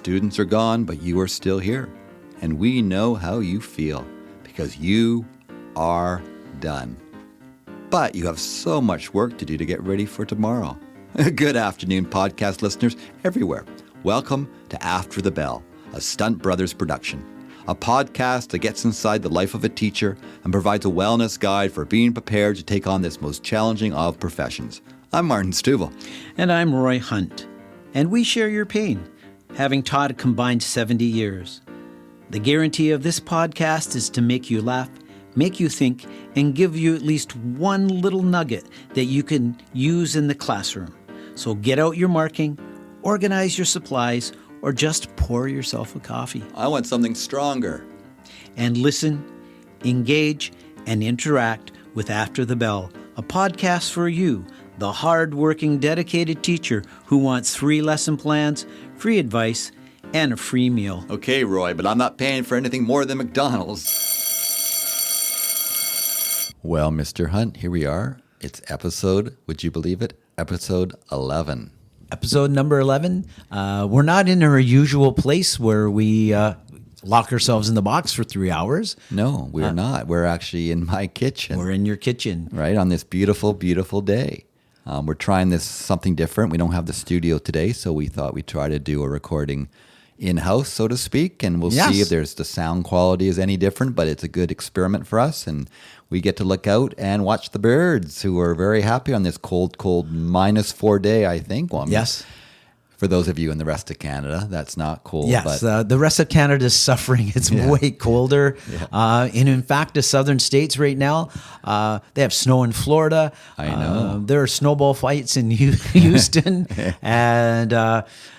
students are gone, but you are still here. And we know how you feel because you are done. But you have so much work to do to get ready for tomorrow. Good afternoon, podcast listeners everywhere. Welcome to After the Bell, a Stunt Brothers production. A podcast that gets inside the life of a teacher and provides a wellness guide for being prepared to take on this most challenging of professions. I'm Martin Stuvel. And I'm Roy Hunt. And we share your pain, having taught a combined 70 years. The guarantee of this podcast is to make you laugh, make you think, and give you at least one little nugget that you can use in the classroom. So get out your marking, organize your supplies, or just pour yourself a coffee. I want something stronger. And listen, engage, and interact with After the Bell, a podcast for you, the hard-working, dedicated teacher who wants free lesson plans, free advice, and a free meal. Okay, Roy, but I'm not paying for anything more than McDonald's. Well, Mr. Hunt, here we are. It's episode, would you believe it, episode 11. Episode number 11. We're not in our usual place where we lock ourselves in the box for 3 hours. No, we're not. We're actually in my kitchen. We're in your kitchen. Right, on this beautiful, beautiful day. We're trying this something different. We don't have the studio today, so we thought we'd try to do a recording in-house, so to speak, and we'll see if the sound quality is any different, but it's a good experiment for us, and we get to look out and watch the birds, who are very happy on this cold, -4 day, I think. Well, yes. For those of you in the rest of Canada, that's not cold. Yes, the rest of Canada is suffering. It's way colder. Yeah. And in fact, the southern states right now, they have snow in Florida. I know. There are snowball fights in Houston. And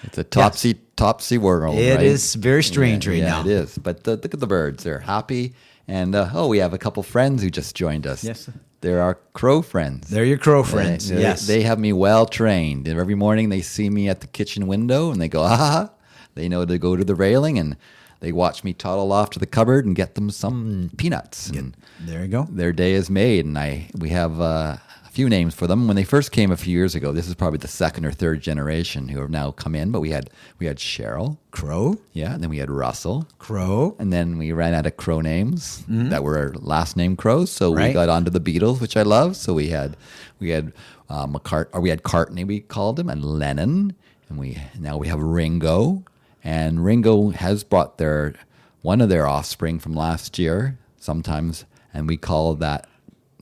it's a topsy world, It right? is very strange right now. It is. But look at the birds. They're happy. And, we have a couple friends who just joined us. Yes. They're our crow friends. They're your crow friends, yes. They have me well trained. Every morning they see me at the kitchen window and they go, ah. They know to go to the railing and they watch me toddle off to the cupboard and get them some peanuts. And there you go. Their day is made. And we have a few names for them. When they first came a few years ago, this is probably the second or third generation who have now come in. But we had Cheryl. Crow. Yeah, and then we had Russell. Crow. And then we ran out of crow names that were last name crows. So we got onto the Beatles, which I love. So we had Cartney, we called him, and Lennon. And now we have Ringo. And Ringo has brought one of their offspring from last year sometimes. And we call that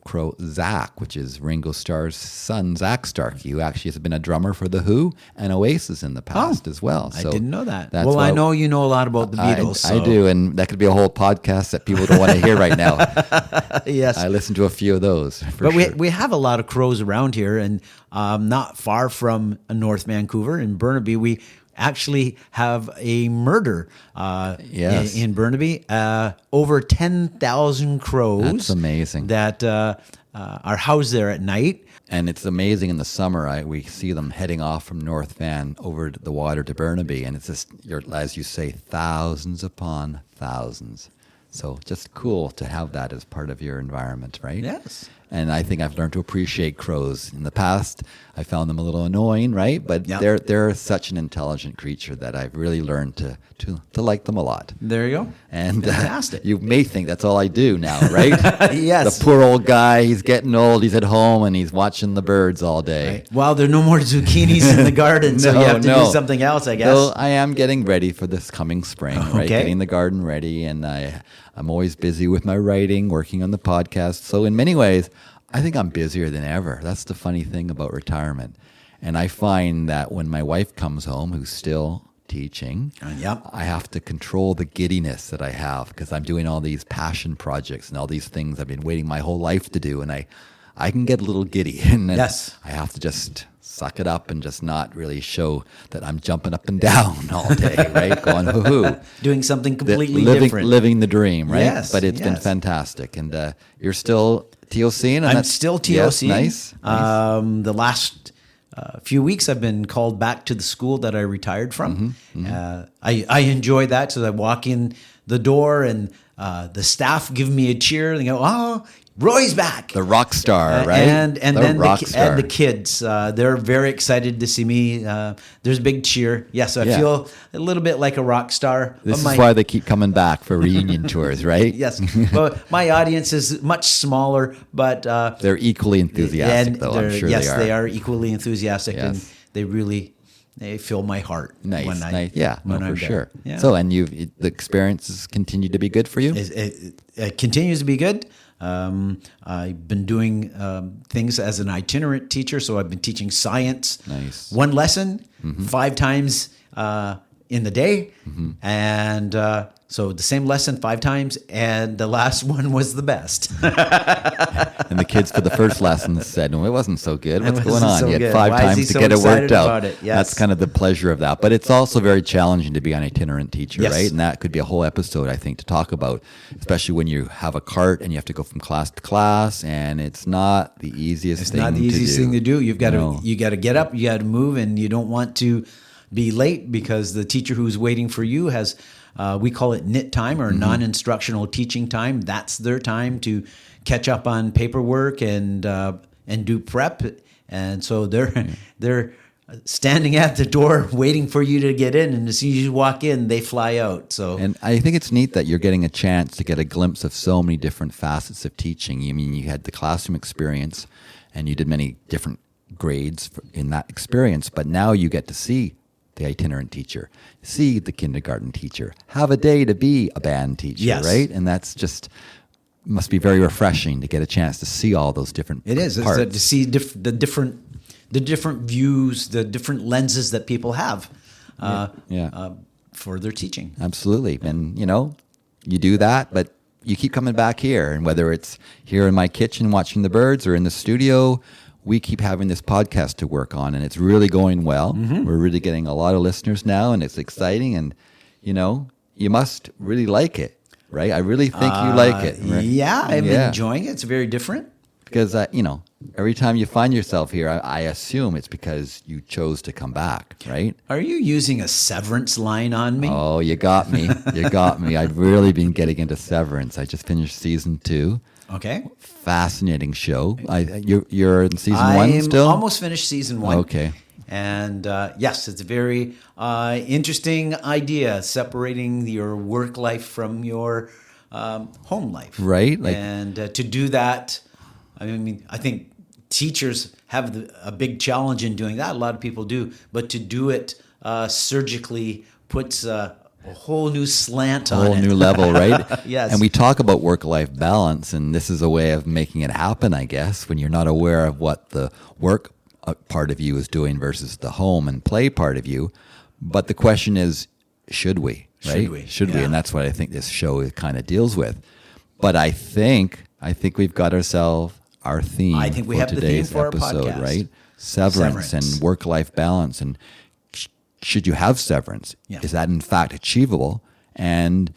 crow Zach, which is Ringo Starr's son, Zach Starkey, who actually has been a drummer for The Who and Oasis in the past as well. So I didn't know that. Well, I know you know a lot about the Beatles. I do, and that could be a whole podcast that people don't want to hear right now. Yes. I listened to a few of those. But we have a lot of crows around here, and not far from North Vancouver in Burnaby, we actually have a murder in Burnaby. Over 10,000 crows. That's amazing. That are housed there at night. And it's amazing in the summer. We see them heading off from North Van over the water to Burnaby. And it's just, as you say, thousands upon thousands. So just cool to have that as part of your environment, right? Yes. And I think I've learned to appreciate crows. In the past, I found them a little annoying, right? But they're such an intelligent creature that I've really learned to like them a lot. There you go. And fantastic. You may think that's all I do now, right? Yes. The poor old guy, he's getting old, he's at home, and he's watching the birds all day. Right. Well, there are no more zucchinis in the garden, so you have to do something else, I guess. So I am getting ready for this coming spring, right? Getting the garden ready, and I'm always busy with my writing, working on the podcast. So in many ways, I think I'm busier than ever. That's the funny thing about retirement. And I find that when my wife comes home, who's still teaching, I have to control the giddiness that I have because I'm doing all these passion projects and all these things I've been waiting my whole life to do. And I can get a little giddy. And I have to just suck it up and just not really show that I'm jumping up and down all day, right? Going hoo-hoo. Doing something completely different. Living the dream, right? Yes. But it's been fantastic. And you're still TOCing? I'm still TOCing. Yes, nice. The last few weeks I've been called back to the school that I retired from. I enjoy that. So I walk in the door and the staff give me a cheer. They go, "Oh, Roy's back!" The rock star, right? And then star. the kids, they're very excited to see me. There's a big cheer. Yes, I feel a little bit like a rock star. This is why they keep coming back for reunion tours, right? Yes. Well, my audience is much smaller, but they're equally enthusiastic, though. I'm sure yes, they are. they are equally enthusiastic, and they fill my heart. Nice, when nice. when I'm for sure. Yeah. So, and the experiences continue to be good for you? It continues to be good. I've been doing things as an itinerant teacher, so I've been teaching science. Nice. One lesson, 5 times in the day, and so the same lesson 5 times, and the last one was the best. And the kids for the first lesson said, "No, it wasn't so good. What's going on?" So You had good. 5 Why is times he to so get it excited worked out. about it? Yes. That's kind of the pleasure of that. But it's also very challenging to be an itinerant teacher, Yes. right? And that could be a whole episode, I think, to talk about, especially when you have a cart and you have to go from class to class, and it's not the easiest thing to do. It's not the easiest thing to do. You've got to get up, you got to move, and you don't want to be late because the teacher who's waiting for you has, we call it knit time or non-instructional teaching time. That's their time to catch up on paperwork and do prep. And so they're standing at the door waiting for you to get in, and as soon as you walk in, they fly out. So, and I think it's neat that you're getting a chance to get a glimpse of so many different facets of teaching. I mean, you had the classroom experience, and you did many different grades in that experience, but now you get to see the itinerant teacher, see the kindergarten teacher, have a day to be a band teacher, Yes. right? And that's just must be very refreshing to get a chance to see all those different it is parts. to see the different views, the different lenses that people have for their teaching. Absolutely. And, you do that, but you keep coming back here. And whether it's here in my kitchen watching the birds or in the studio, we keep having this podcast to work on, and it's really going well. We're really getting a lot of listeners now, and it's exciting. And, you must really like it, right? I really think you like it. Right? Yeah, I'm enjoying it. It's very different. Because, every time you find yourself here, I assume it's because you chose to come back, right? Are you using a severance line on me? Oh, you got me. You got me. I've really been getting into Severance. I just finished season 2. Okay. Fascinating show. You're in season 1 still? I'm almost finished season 1. Okay. And yes, it's a very interesting idea, separating your work life from your home life. Right. And to do that, I think teachers have a big challenge in doing that. A lot of people do. But to do it surgically puts a whole new slant on it. A whole new level, right? Yes. And we talk about work-life balance, and this is a way of making it happen, I guess, when you're not aware of what the work part of you is doing versus the home and play part of you. But the question is, should we? Right? Should we? And that's what I think this show kind of deals with. But I think we've got ourselves our theme. I think we for have today's the theme for episode, our podcast. right? Severance and work-life balance, and should you have severance? Yeah. Is that in fact achievable? And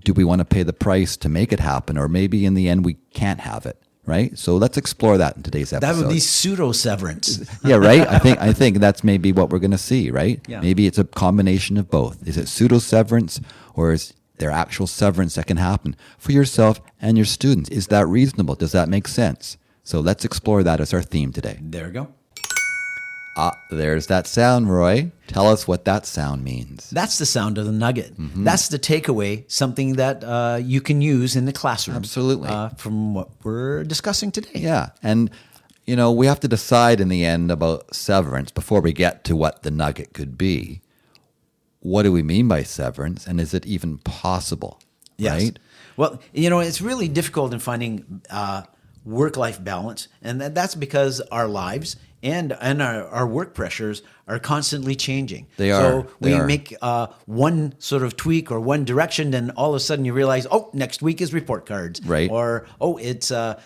do we want to pay the price to make it happen? Or maybe in the end we can't have it, right? So let's explore that in today's episode. That would be pseudo-severance. Yeah, right? I think that's maybe what we're going to see, right? Yeah. Maybe it's a combination of both. Is it pseudo-severance, or is there actual severance that can happen for yourself and your students? Is that reasonable? Does that make sense? So let's explore that as our theme today. There we go. There's that sound, Roy. Tell us what that sound means. That's the sound of the nugget. That's the takeaway, something that you can use in the classroom. Absolutely. From what we're discussing today. Yeah. And, we have to decide in the end about severance before we get to what the nugget could be. What do we mean by severance, and is it even possible? Yes. Right? Well, it's really difficult in finding work-life balance, and that's because our lives and our work pressures are constantly changing. They are. So we make one sort of tweak or one direction, then all of a sudden you realize, next week is report cards. Right. Or, it's a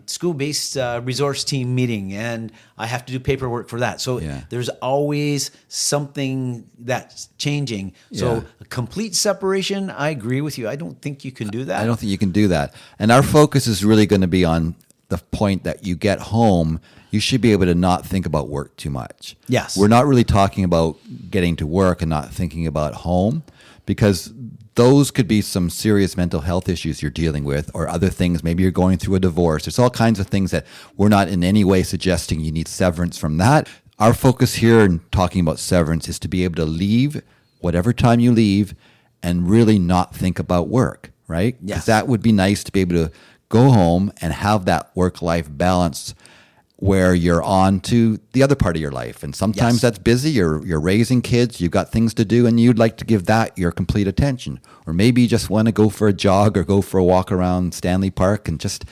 school-based resource team meeting, and I have to do paperwork for that. So there's always something that's changing. So a complete separation, I agree with you. I don't think you can do that. I don't think you can do that. And our focus is really going to be on the point that you get home, you should be able to not think about work too much. Yes. We're not really talking about getting to work and not thinking about home, because those could be some serious mental health issues you're dealing with, or other things. Maybe you're going through a divorce. There's all kinds of things that we're not in any way suggesting you need severance from that. Our focus here in talking about severance is to be able to leave whatever time you leave and really not think about work, right? Yes. 'Cause that would be nice to be able to go home and have that work-life balance where you're on to the other part of your life. And sometimes that's busy. You're raising kids, you've got things to do, and you'd like to give that your complete attention. Or maybe you just want to go for a jog or go for a walk around Stanley Park and just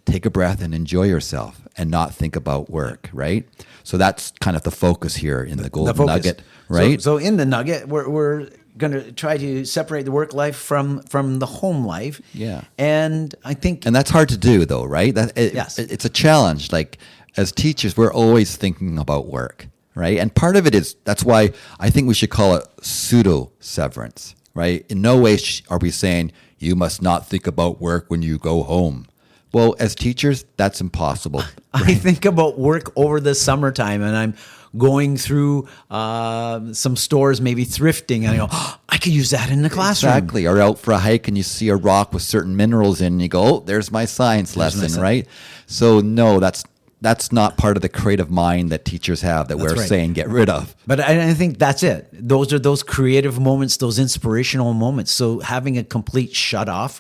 take a breath and enjoy yourself and not think about work, right? So that's kind of the focus here in the golden nugget, right? So in the nugget, we're going to try to separate the work life from the home life. Yeah. And I think... And that's hard to do, though, right? It's a challenge. Like, as teachers, we're always thinking about work, right? And part of it is, that's why I think we should call it pseudo-severance, right? In no way are we saying, you must not think about work when you go home. Well, as teachers, that's impossible. I think about work over the summertime, and I'm going through some stores, maybe thrifting, and I go, oh, I could use that in the classroom. Exactly. Or out for a hike and you see a rock with certain minerals in, and you go, oh, there's my science lesson, right? So no, that's not part of the creative mind that teachers have that we're saying get rid of. But I think that's it. Those are those creative moments, those inspirational moments. So having a complete shut off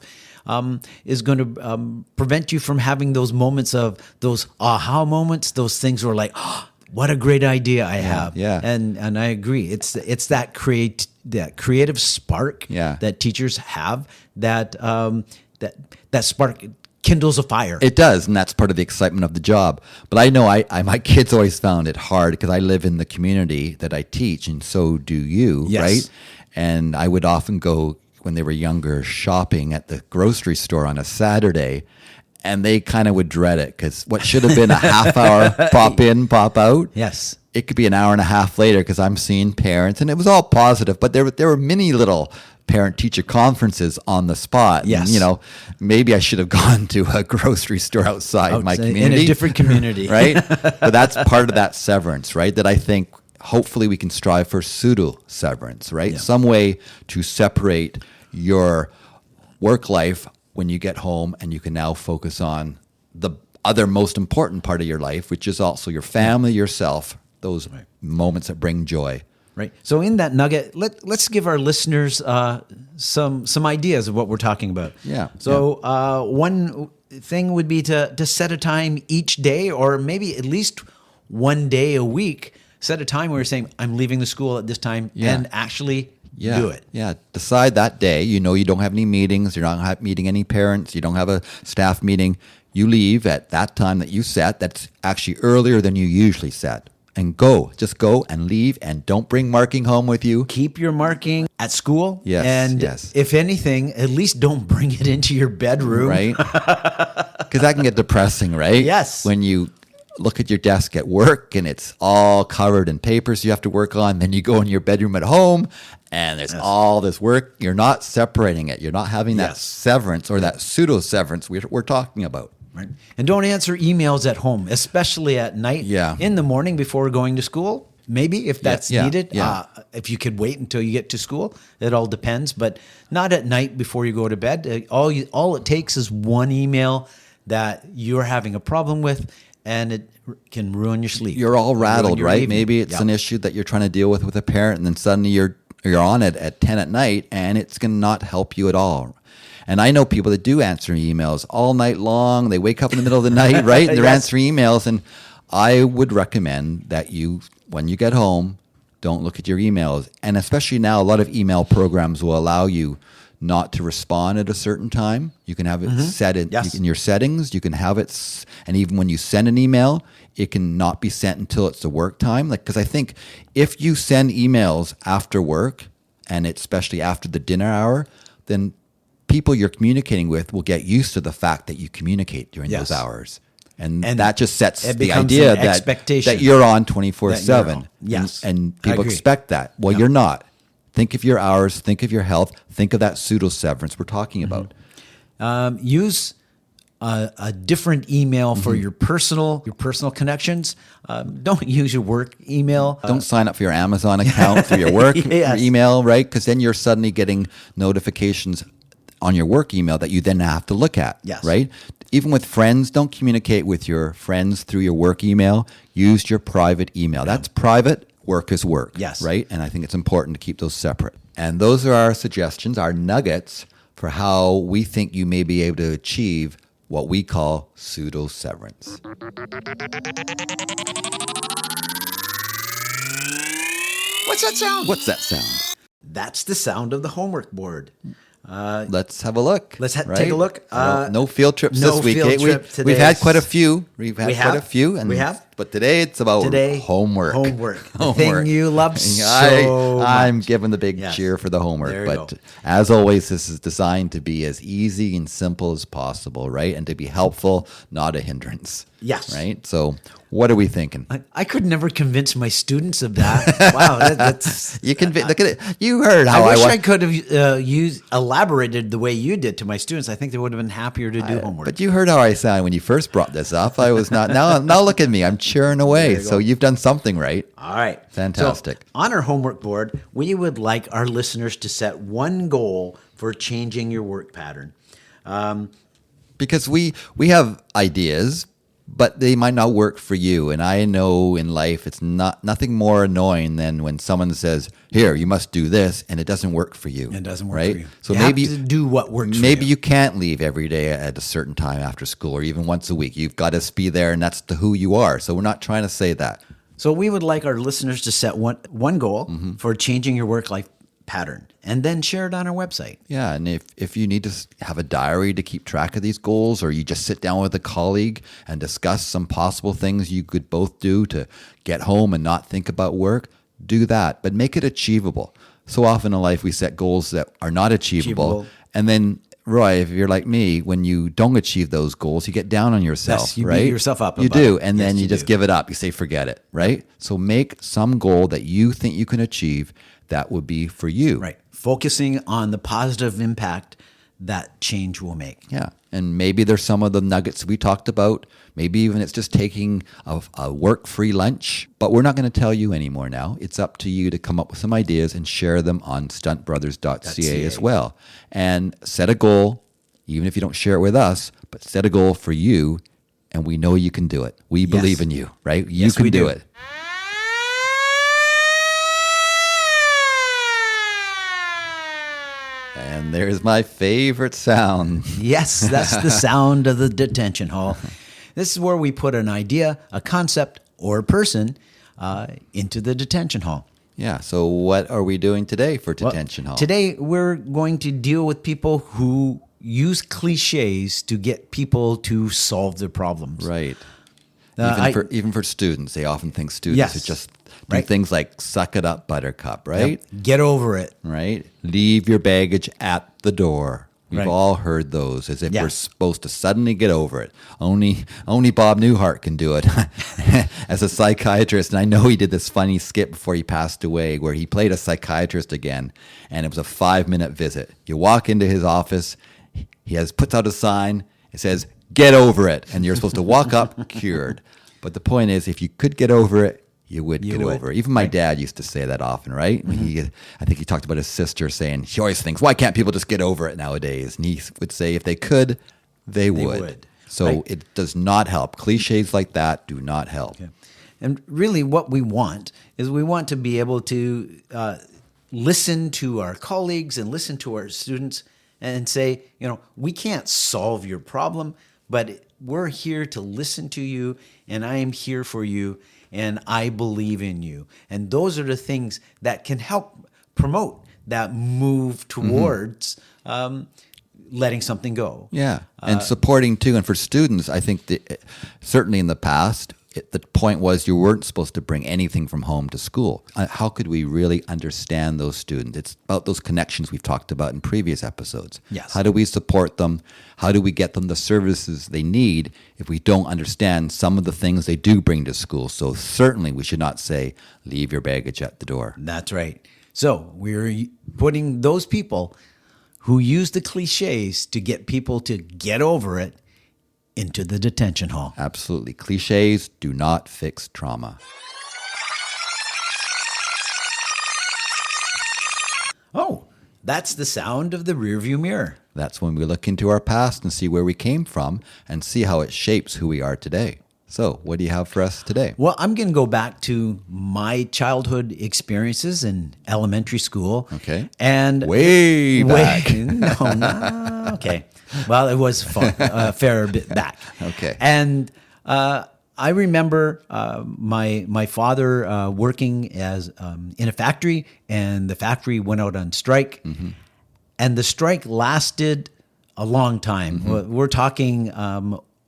is going to prevent you from having those moments of those aha moments, those things where like, oh, what a great idea I have. Yeah. And I agree. It's that creative spark that teachers have that spark kindles a fire. It does, and that's part of the excitement of the job. But I know my kids always found it hard because I live in the community that I teach, and so do you, right? And I would often go, when they were younger, shopping at the grocery store on a Saturday, and they kind of would dread it because what should have been a half hour pop in, pop out, it could be an hour and a half later because I'm seeing parents, and it was all positive, but there were many little parent-teacher conferences on the spot. Yes. And, maybe I should have gone to a grocery store outside my community. In a different community. Right? But that's part of that severance, right? That I think hopefully we can strive for pseudo-severance, right? Yeah. Some way to separate your work life when you get home, and you can now focus on the other most important part of your life, which is also your family, yourself, those moments that bring joy. Right. So in that nugget, let's give our listeners some ideas of what we're talking about. Yeah. So one thing would be to set a time each day, or maybe at least one day a week. Set a time where you're saying, I'm leaving the school at this time, and actually do it. Yeah. Decide that day. You don't have any meetings. You're not meeting any parents. You don't have a staff meeting. You leave at that time that you set. That's actually earlier than you usually set. And go. Just go and leave, and don't bring marking home with you. Keep your marking at school. Yes. And if anything, at least don't bring it into your bedroom. Right. Because that can get depressing, right? Yes. When you look at your desk at work and it's all covered in papers you have to work on, then you go in your bedroom at home and there's all this work. You're not separating it. You're not having that severance or that pseudo-severance we're talking about. Right. And don't answer emails at home, especially at night. In the morning before going to school, maybe if that's needed. If you could wait until you get to school, it all depends. But not at night before you go to bed. All it takes is one email that you're having a problem with, and it can ruin your sleep. You're all rattled, right? Evening. Maybe it's an issue that you're trying to deal with a parent, and then suddenly you're on it at 10 at night, and it's going to not help you at all. And I know people that do answer emails all night long. They wake up in the middle of the night, right? And they're answering emails. And I would recommend that you, when you get home, don't look at your emails. And especially now, a lot of email programs will allow you not to respond at a certain time. You can have it set in your settings. You can have it, and even when you send an email, it can not be sent until it's the work time. Because I think if you send emails after work, and especially after the dinner hour, then people you're communicating with will get used to the fact that you communicate during those hours. And that just sets the idea that you're on 24/7. Yes. And people expect that. Well, you're not. Think of your hours. Think of your health. Think of that pseudo-severance we're talking about. Use a different email for your personal connections. Don't use your work email. Don't sign up for your Amazon account through your work Yes. email, right? Because then you're suddenly getting notifications on your work email that you then have to look at, Yes. right? Even with friends, don't communicate with your friends through your work email. Use your private email. That's private. Work is work, Yes. right? And I think it's important to keep those separate. And those are our suggestions, our nuggets for how we think you may be able to achieve what we call pseudo-severance. What's that sound? What's that sound? That's the sound of the homework board. Let's have a look. Let's right? take a look. No field trips no this week. field trip today. We've had quite a few. We have? And We have? But today it's about homework. Homework. The thing you love so I'm much. giving the big Yes. cheer for the homework. There you But go. as always, this is designed to be as easy and simple as possible, right? And to be helpful, not a hindrance. Yes. Right? So what are we thinking? I could never convince my students of that. Wow, that's. You can look at it. You heard how I wish wa- I could have elaborated the way you did to my students. I think they would have been happier to do homework. But you heard how I sound when you first brought this up. I was not. Now look at me. I'm cheering away. There you So go. you've done something right. All right. Fantastic. So on our homework board, we would like our listeners to set one goal for changing your work pattern. Because we have ideas, but they might not work for you. And I know in life it's nothing more annoying than when someone says, "Here, you must do this," and it doesn't work for you. It doesn't work right? for you. So You maybe have to do what works for Maybe you. you can't leave every day at a certain time after school, or even once a week. You've got to be there, and that's who you are. So we're not trying to say that. So we would like our listeners to set one goal for changing your work-life pattern and then share it on our website. Yeah, and if you need to have a diary to keep track of these goals, or you just sit down with a colleague and discuss some possible things you could both do to get home and not think about work, do that. But make it achievable. So often in life we set goals that are not achievable. And then, Roy, if you're like me, when you don't achieve those goals, you get down on yourself, Yes, you beat right? yourself up You about do, it. and Yes, then you you just do. give it up. You say, forget it, right? So make some goal that you think you can achieve that would be for you. Right. Focusing on the positive impact that change will make. Yeah. And maybe there's some of the nuggets we talked about. Maybe even it's just taking a work-free lunch. But we're not going to tell you anymore now. It's up to you to come up with some ideas and share them on stuntbrothers.ca as well. And set a goal, even if you don't share it with us, but set a goal for you, and we know you can do it. We believe in you, right? You Yes, can we do do. it. And there's my favorite sound. Yes, that's the sound of the detention hall. This is where we put an idea, a concept, or a person into the detention hall. Yeah. So what are we doing today for detention hall? Today, we're going to deal with people who use cliches to get people to solve their problems. Right. Uh, Even for students, they often think students Yes. are just do Right. things like suck it up, buttercup, right? Get over it. Right. Leave your baggage at the door. We've Right. all heard those, as if Yeah. we're supposed to suddenly get over it. Only Bob Newhart can do it as a psychiatrist. And I know he did this funny skit before he passed away where he played a psychiatrist again, and it was a 5-minute visit. You walk into his office, puts out a sign, it says, "Get over it." And you're supposed to walk up cured. But the point is, if you could get over it, you would get would. over it. Even my dad used to say that often, right? I think he talked about his sister saying, she always thinks, why can't people just get over it nowadays? And he would say, if they could, they would. So Right. it does not help. Cliches like that do not help. And really, what we want is we want to be able to listen to our colleagues and listen to our students and say, we can't solve your problem, but we're here to listen to you, and I am here for you, and I believe in you. And those are the things that can help promote that move towards letting something go. Yeah. And supporting too. And for students, I think certainly in the past, the point was you weren't supposed to bring anything from home to school. How could we really understand those students? It's about those connections we've talked about in previous episodes. Yes. How do we support them? How do we get them the services they need if we don't understand some of the things they do bring to school? So certainly we should not say, leave your baggage at the door. That's right. So we're putting those people who use the cliches to get people to get over it into the detention hall. Absolutely. Cliches do not fix trauma. Oh, that's the sound of the rearview mirror. That's when we look into our past and see where we came from and see how it shapes who we are today. So, what do you have for us today? Well, I'm going to go back to my childhood experiences in elementary school. Okay. And Way back. Okay. Well, it was fun, a fair bit back. Okay. And I remember my father working as in a factory, and the factory went out on strike, and the strike lasted a long time. We're talking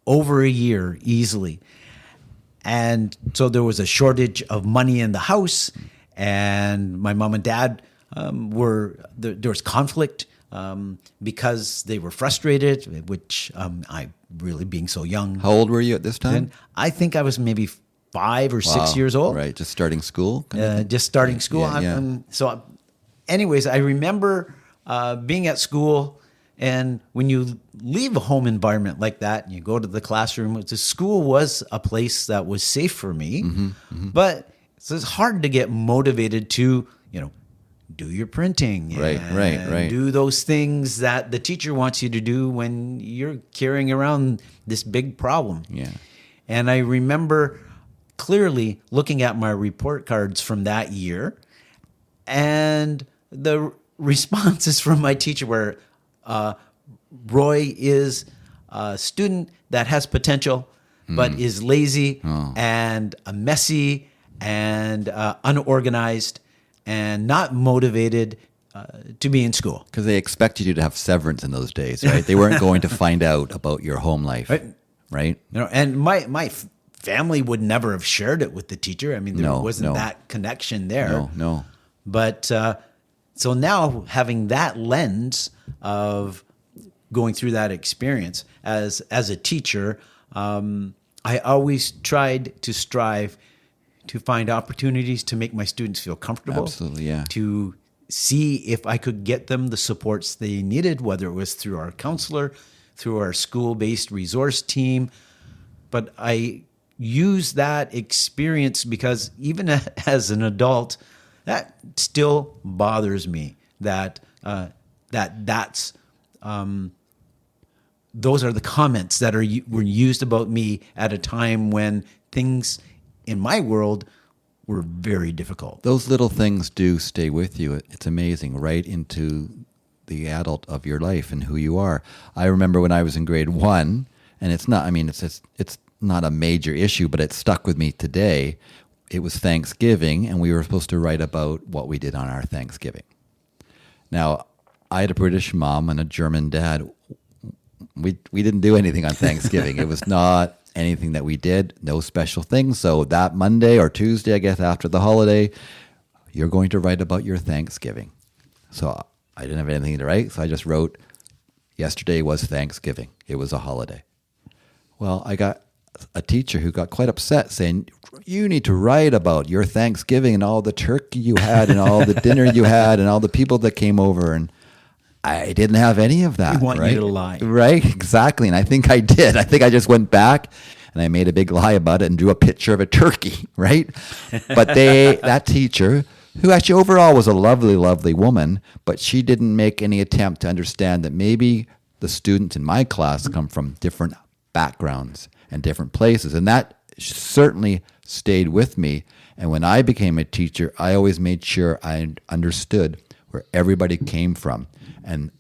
over a year easily. And so there was a shortage of money in the house, and my mom and dad there was conflict because they were frustrated, which I really being so young. How old were you at this time? And I think I was maybe 5 or 6 years old. Right, just starting school? Just starting school. Yeah. Anyways, I remember being at school, and when you leave a home environment like that and you go to the classroom, the school was a place that was safe for me, but it's hard to get motivated to, do your printing, right. do those things that the teacher wants you to do when you're carrying around this big problem. Yeah. And I remember clearly looking at my report cards from that year, and the responses from my teacher were, Roy is a student that has potential, but is lazy and messy and unorganized and not motivated to be in school. Because they expected you to have severance in those days, right? They weren't going to find out about your home life, right? And my family would never have shared it with the teacher. I mean, there wasn't that connection there. No. But so now having that lens of going through that experience as a teacher, I always tried to strive to find opportunities to make my students feel comfortable. Absolutely, yeah. To see if I could get them the supports they needed, whether it was through our counselor, through our school-based resource team. But I use that experience because even as an adult, that still bothers me. That's those are the comments that were used about me at a time when things in my world were very difficult. Those little things do stay with you. It's amazing, right into the adult of your life and who you are. I remember when I was in grade 1, and it's not not a major issue, but it stuck with me today. It was Thanksgiving, and we were supposed to write about what we did on our Thanksgiving. Now, I had a British mom and a German dad. We didn't do anything on Thanksgiving. It was not anything that we did, no special things. So that Monday or Tuesday, I guess, after the holiday, you're going to write about your Thanksgiving. So I didn't have anything to write, so I just wrote, yesterday was Thanksgiving. It was a holiday. Well, I got a teacher who got quite upset saying, you need to write about your Thanksgiving and all the turkey you had and all the dinner you had and all the people that came over. And I didn't have any of that. We want you to lie. Right, exactly. And I think I did. I think I just went back and I made a big lie about it and drew a picture of a turkey, right? But that teacher, who actually overall was a lovely, lovely woman, but she didn't make any attempt to understand that maybe the students in my class come from different backgrounds and different places. And that certainly stayed with me. And when I became a teacher, I always made sure I understood where everybody came from. And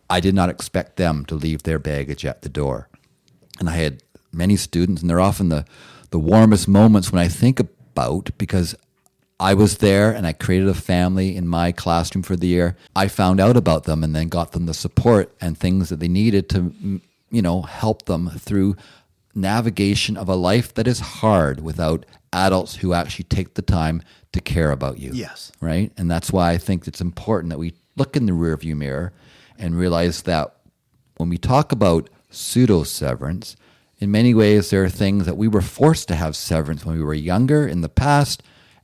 I did not expect them to leave their baggage at the door. And I had many students, and they're often the warmest moments when I think about, because I was there and I created a family in my classroom for the year. I found out about them and then got them the support and things that they needed to, help them through navigation of a life that is hard without adults who actually take the time to care about you. Yes. Right? And that's why I think it's important that we look in the rearview mirror and realize that when we talk about pseudo-severance, in many ways there are things that we were forced to have severance when we were younger in the past,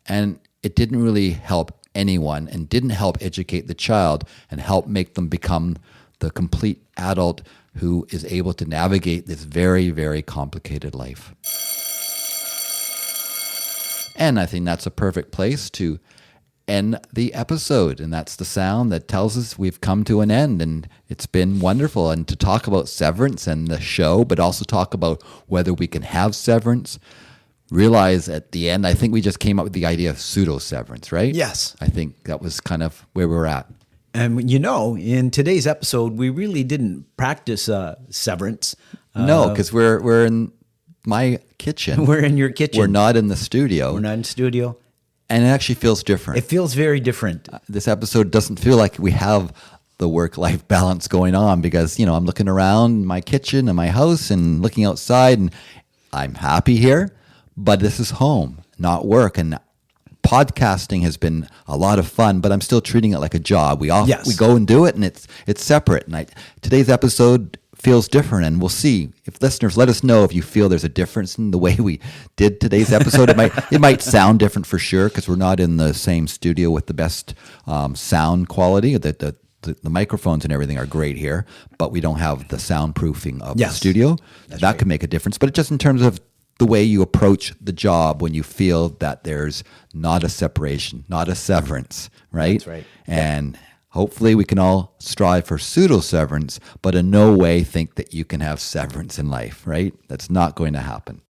and it didn't really help anyone and didn't help educate the child and help make them become the complete adult who is able to navigate this very, very complicated life. And I think that's a perfect place to end the episode. And that's the sound that tells us we've come to an end. And it's been wonderful. And to talk about severance and the show, but also talk about whether we can have severance. Realize at the end, I think we just came up with the idea of pseudo-severance, right? Yes. I think that was kind of where we're at. And in today's episode, we really didn't practice severance. No, because we're in my kitchen. We're in your kitchen. We're not in the studio. We're not in the studio. And it actually feels different. It feels very different. This episode doesn't feel like we have the work-life balance going on because, I'm looking around my kitchen and my house and looking outside, and I'm happy here, but this is home, not work. And podcasting has been a lot of fun, but I'm still treating it like a job. We go and do it, and it's separate. And today's episode feels different, and we'll see. If listeners, let us know if you feel there's a difference in the way we did today's episode. It might sound different for sure because we're not in the same studio with the best sound quality. The microphones and everything are great here, but we don't have the soundproofing of the studio. That can make a difference. But just in terms of the way you approach the job when you feel that there's not a separation, not a severance, right? That's right. And hopefully we can all strive for pseudo-severance, but in no way think that you can have severance in life, right? That's not going to happen.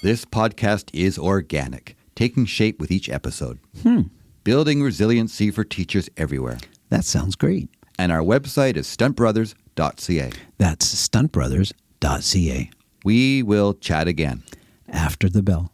This podcast is organic, taking shape with each episode. Building resiliency for teachers everywhere. That sounds great. And our website is stuntbrothers.ca. That's stuntbrothers.ca. We will chat again after the bell.